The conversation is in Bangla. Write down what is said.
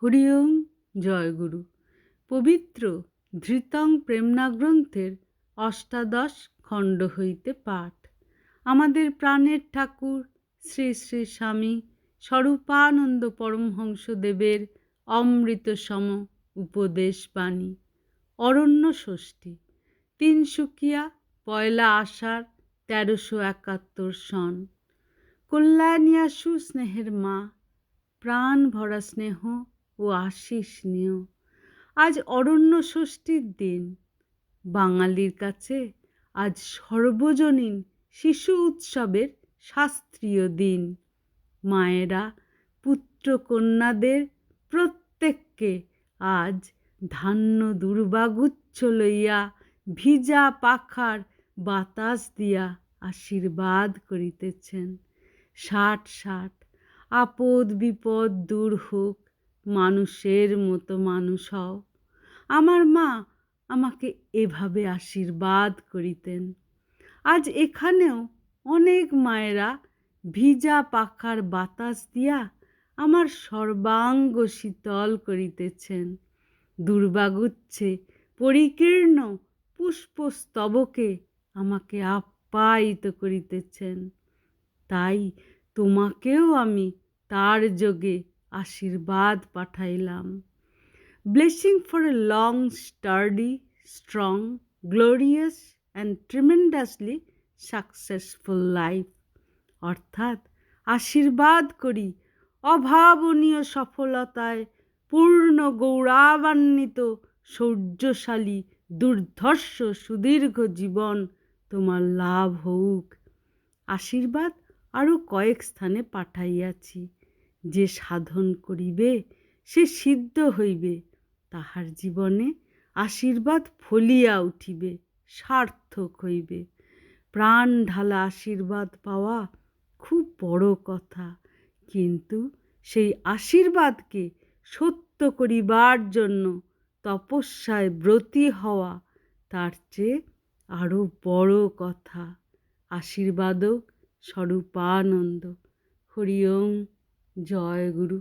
হরি ওম জয়গুরু। পবিত্র ধৃতং প্রেমনা গ্রন্থের অষ্টাদশ খণ্ড হইতে পাঠ। আমাদের প্রাণের ঠাকুর শ্রী শ্রী স্বামী স্বরূপানন্দ পরমহংসদেবের অমৃতসম উপদেশ বাণী। অরণ্য ষষ্ঠী, তিনসুকিয়া, পয়লা আষাঢ় 1371 সন। কল্যাণিয়াসু স্নেহের মা, প্রাণ ভরা স্নেহ ও আশিস নিও। আজ অরণ্য ষষ্ঠীর দিন। বাঙালির কাছে আজ সর্বজনীন শিশু উৎসবের শাস্ত্রীয় দিন। মায়েরা পুত্র কন্যাদের প্রত্যেককে আজ ধান্য দুর্বাগুচ্ছ লইয়া ভিজা পাখার বাতাস দিয়া আশীর্বাদ করিতেছেন। 60 আপদ বিপদ দূর হোক, মানুষের মতো মানুষ হও। আমার মা আমাকে এভাবে আশীর্বাদ করিতেন। আজ এখানেও অনেক মায়েরা ভিজা পাখার বাতাস দিয়া আমার সর্বাঙ্গ শীতল করিতেছেন। দুর্বাগুচ্ছে পরিকীর্ণ পুষ্পস্তবকে আমাকে আপ্যায়িত করিতেছেন। তাই তোমাকেও আমি তার যোগে আশীর্বাদ পাঠাইলাম। Blessing for a long, sturdy, strong, glorious and tremendously successful life. অর্থাৎ আশীর্বাদ করি অভাবনীয় সফলতায় পূর্ণ গৌরবান্বিত শৌর্যশালী দুর্ধর্ষ সুদীর্ঘ জীবন তোমার লাভ হোক। আশীর্বাদ আরও কয়েক স্থানে পাঠাইয়াছি। যে সাধন করিবে সে সিদ্ধ হইবে, তাহার জীবনে আশীর্বাদ ফলিয়া উঠিবে, সার্থক হইবে। প্রাণ ঢালা আশীর্বাদ পাওয়া খুব বড় কথা, কিন্তু সেই আশীর্বাদকে সত্য করিবার জন্য তপস্যায় ব্রতী হওয়া তার চেয়ে আরও বড় কথা। আশীর্বাদক স্বরূপানন্দ। হরি ওম জয় গুরু।